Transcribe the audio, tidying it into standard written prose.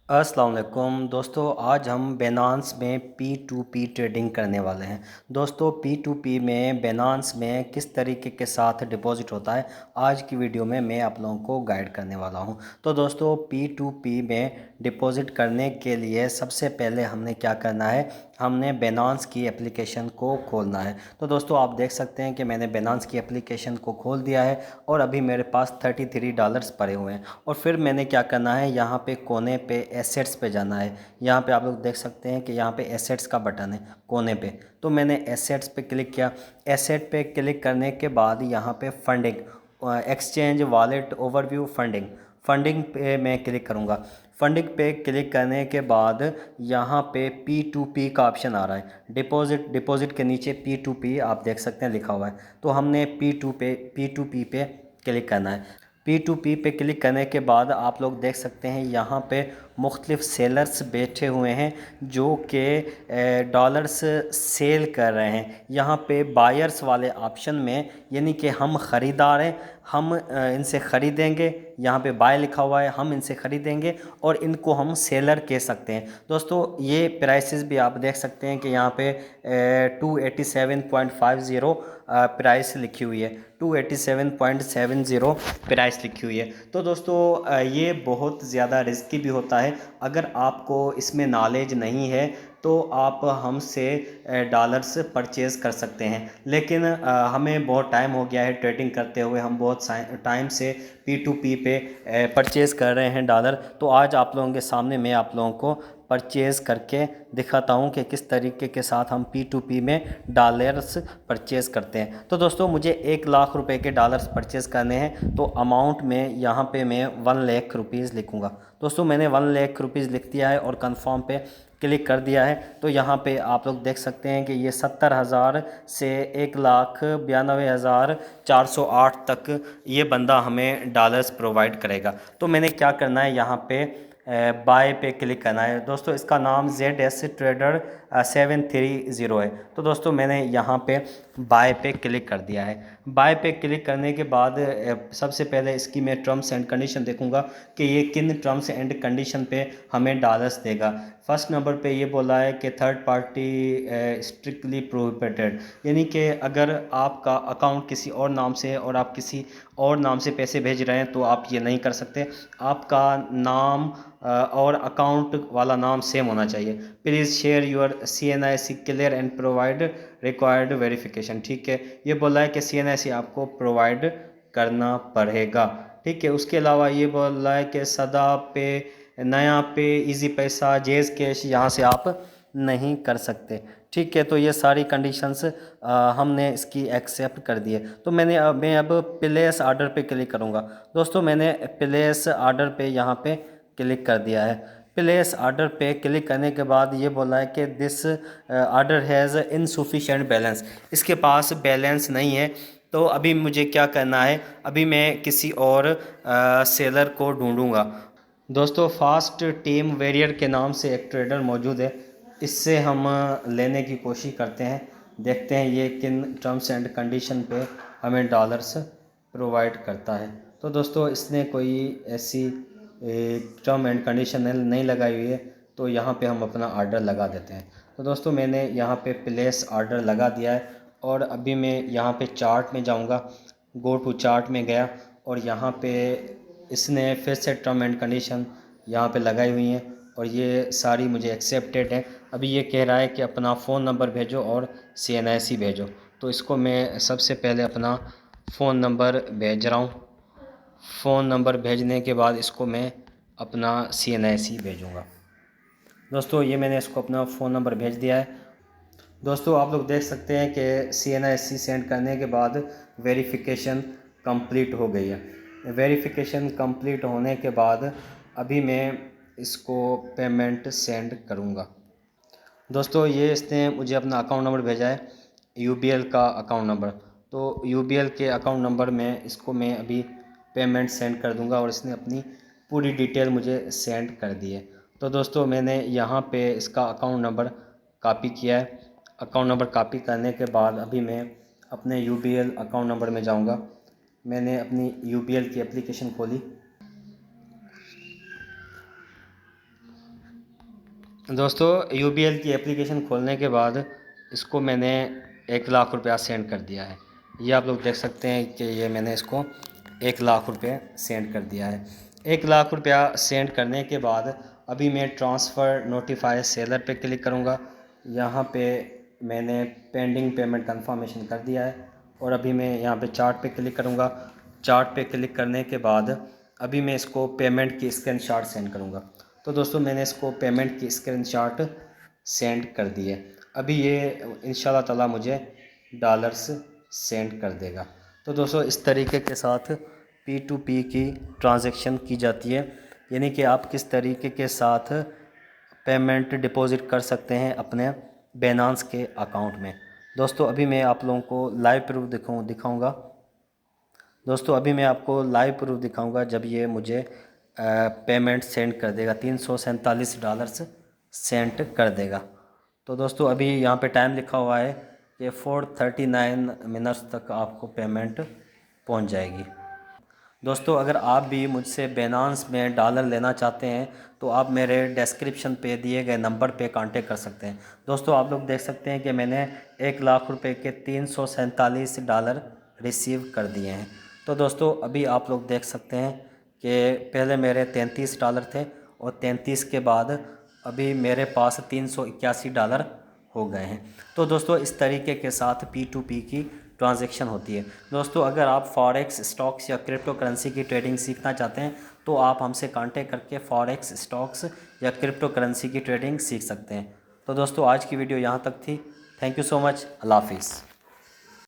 अस्सलाम वालेकुम दोस्तों, आज हम बेनांस में P2P ट्रेडिंग करने वाले हैं। दोस्तों P2P में बेनांस में किस तरीके के साथ डिपॉजिट होता है, आज की वीडियो में मैं आप लोगों को गाइड करने वाला हूं। तो दोस्तों P2P में डिपॉजिट करने के लिए सबसे पहले हमने क्या करना है, हमने बेनांस की एप्लीकेशन को खोलना है। तो दोस्तों आप देख सकते हैं कि मैंने बेनांस की एप्लीकेशन को खोल दिया है और अभी मेरे पास $33 पड़े हुए हैं। और फिर मैंने क्या करना है, यहाँ पे कोने पे एसेट्स पे जाना है। यहाँ पे आप लोग देख सकते हैं कि यहाँ पे एसेट्स का बटन है कोने पे। तो मैंने एसेट्स पे क्लिक किया। एसेट पे क्लिक करने के बाद यहाँ पे funding, exchange, wallet overview, funding, funding पे मैं क्लिक करूँगा। फंडिंग पे क्लिक करने के बाद यहाँ पे P2P का ऑप्शन आ रहा है। डिपॉजिट के नीचे P2P आप देख सकते हैं लिखा हुआ है। तो हमने P2P पे क्लिक करना है। P2P पे क्लिक करने के बाद आप लोग देख सकते हैं यहाँ पे मुख्तलिफ सेलर्स बैठे हुए हैं जो कि डॉलर्स सेल कर रहे हैं। यहाँ पे बायर्स वाले ऑप्शन में, यानी कि हम ख़रीदार हैं, हम इनसे ख़रीदेंगे। यहाँ पे बाय लिखा हुआ है, हम इनसे ख़रीदेंगे और इनको हम सेलर कह सकते हैं। दोस्तों ये प्राइसेस भी आप देख सकते हैं कि यहाँ पे 287.50 प्राइस लिखी हुई है, 287.70 प्राइस लिखी हुई है। तो दोस्तों ये बहुत ज़्यादा रिस्की भी होता है। अगर आपको इसमें नॉलेज नहीं है तो आप हमसे डॉलर्स परचेज़ कर सकते हैं, लेकिन हमें बहुत टाइम हो गया है ट्रेडिंग करते हुए, हम बहुत टाइम से P2P पे परचेज़ कर रहे हैं डॉलर। तो आज आप लोगों के सामने मैं आप लोगों को परचेज़ करके दिखाता हूं कि किस तरीके के साथ हम P2P में डॉलर्स परचेज़ करते हैं। तो दोस्तों मुझे 1 लाख रुपए के डॉलर्स परचेज़ करने हैं, तो अमाउंट में यहाँ पे मैं 1 लाख रुपीज़ लिखूँगा। दोस्तों मैंने 1 लाख रुपीज़ लिख दिया है और कंफर्म पे क्लिक कर दिया है। तो यहाँ पे आप लोग देख सकते हैं कि ये 70,000 से 1,92,408 तक ये बंदा हमें डॉलर्स प्रोवाइड करेगा। तो मैंने क्या करना है, यहाँ पे बाय पे क्लिक करना है। दोस्तों इसका नाम ZS ट्रेडर 730 है। तो दोस्तों मैंने यहाँ पे बाय पे क्लिक कर दिया है। बाय पे क्लिक करने के बाद सबसे पहले इसकी मैं टर्म्स एंड कंडीशन देखूंगा कि ये किन टर्म्स एंड कंडीशन पे हमें डॉलर्स देगा। फर्स्ट नंबर पे ये बोला है कि थर्ड पार्टी स्ट्रिक्टली प्रोहिबिटेड, यानी कि अगर आपका अकाउंट किसी और नाम से है और आप किसी और नाम से पैसे भेज रहे हैं तो आप ये नहीं कर सकते। आपका नाम और अकाउंट वाला नाम सेम होना चाहिए। Please share your CNIC clear and provide required verification. ठीक है, ये बोला है कि CNIC आपको प्रोवाइड करना पड़ेगा। ठीक है, उसके अलावा ये बोल रहा है कि सदा पे, नया पे, इजी पैसा, जेज कैश यहाँ से आप नहीं कर सकते। ठीक है, तो ये सारी कंडीशंस हमने इसकी एक्सेप्ट कर दी है। तो मैं अब प्लेस ऑर्डर पे क्लिक करूँगा। दोस्तों मैंने प्लेस ऑर्डर पे यहाँ पे क्लिक कर दिया है। प्लेस ऑर्डर पे क्लिक करने के बाद ये बोला है कि this order has insufficient balance, इसके पास बैलेंस नहीं है। तो अभी मुझे क्या करना है, अभी मैं किसी और सेलर को ढूंढूंगा। दोस्तों फास्ट टीम वेरियर के नाम से एक ट्रेडर मौजूद है, इससे हम लेने की कोशिश करते हैं, देखते हैं ये किन टर्म्स एंड कंडीशन पे हमें डॉलर्स प्रोवाइड करता है। तो दोस्तों इसने कोई ऐसी टर्म एंड कंडीशन नहीं लगाई हुई है, तो यहाँ पे हम अपना ऑर्डर लगा देते हैं। तो दोस्तों मैंने यहाँ पे प्लेस ऑर्डर लगा दिया है और अभी मैं यहाँ पे चार्ट में जाऊँगा, गो टू चार्ट में गया और यहाँ पे इसने फिर से टर्म एंड कंडीशन यहाँ पे लगाई हुई हैं और ये सारी मुझे एक्सेप्टेड है। अभी ये कह रहा है कि अपना फ़ोन नंबर भेजो और CNIC भेजो। तो इसको मैं सबसे पहले अपना फ़ोन नंबर भेज रहा हूँ। फ़ोन नंबर भेजने के बाद इसको मैं अपना CNIC भेजूँगा। दोस्तों ये मैंने इसको अपना फ़ोन नंबर भेज दिया है। दोस्तों आप लोग देख सकते हैं कि CNIC सेंड करने के बाद वेरिफिकेशन कंप्लीट हो गई है। वेरिफिकेशन कंप्लीट होने के बाद अभी मैं इसको पेमेंट सेंड करूँगा। दोस्तों ये इसने मुझे अपना अकाउंट नंबर भेजा है, UBL का अकाउंट नंबर। तो UBL के अकाउंट नंबर में इसको मैं अभी पेमेंट सेंड कर दूंगा और इसने अपनी पूरी डिटेल मुझे सेंड कर दी है। तो दोस्तों मैंने यहाँ पे इसका अकाउंट नंबर कॉपी किया है। अकाउंट नंबर कॉपी करने के बाद अभी मैं अपने UBL अकाउंट नंबर में जाऊँगा। मैंने अपनी UBL की एप्लीकेशन खोली। दोस्तों यूबीएल की एप्लीकेशन खोलने के बाद इसको मैंने 1 लाख रुपया सेंड कर दिया है। ये आप लोग देख सकते हैं कि ये मैंने इसको 1 लाख रुपये सेंड कर दिया है। 1 लाख रुपया सेंड करने के बाद अभी मैं ट्रांसफ़र नोटिफाई सेलर पे क्लिक करूँगा। यहाँ पे मैंने पेंडिंग पेमेंट कंफर्मेशन कर दिया है और अभी मैं यहाँ पे चार्ट पे क्लिक करूँगा। चार्ट पे क्लिक करने के बाद अभी मैं इसको पेमेंट की स्क्रीनशॉट सेंड करूँगा। तो दोस्तों मैंने इसको पेमेंट की स्क्रीनशॉट सेंड कर दी है। अभी ये इंशाल्लाह ताला मुझे डॉलर्स सेंड कर देगा। तो दोस्तों इस तरीके के साथ P2P की ट्रांजैक्शन की जाती है, यानी कि आप किस तरीके के साथ पेमेंट डिपॉज़िट कर सकते हैं अपने बेनांस के अकाउंट में। दोस्तों अभी मैं आप लोगों को लाइव प्रूफ दिखाऊंगा। दोस्तों अभी मैं आपको लाइव प्रूफ दिखाऊंगा जब ये मुझे पेमेंट सेंड कर देगा, $347 सेंड कर देगा। तो दोस्तों अभी यहाँ पे टाइम लिखा हुआ है कि 4:39 मिनट्स तक आपको पेमेंट पहुँच जाएगी। दोस्तों अगर आप भी मुझसे बेनांस में डॉलर लेना चाहते हैं तो आप मेरे डिस्क्रिप्शन पे दिए गए नंबर पे कांटेक्ट कर सकते हैं। दोस्तों आप लोग देख सकते हैं कि मैंने 1 लाख रुपए के $347 रिसीव कर दिए हैं। तो दोस्तों अभी आप लोग देख सकते हैं कि पहले मेरे $33 थे और 33 के बाद अभी मेरे पास $381 हो गए हैं। तो दोस्तों इस तरीके के साथ P2P की ट्रांजैक्शन होती है। दोस्तों अगर आप फॉरेक्स स्टॉक्स या क्रिप्टो करेंसी की ट्रेडिंग सीखना चाहते हैं तो आप हमसे कांटेक्ट करके फॉरेक्स स्टॉक्स या क्रिप्टो करेंसी की ट्रेडिंग सीख सकते हैं। तो दोस्तों आज की वीडियो यहाँ तक थी। Thank you so much. अल्लाह हाफिज़।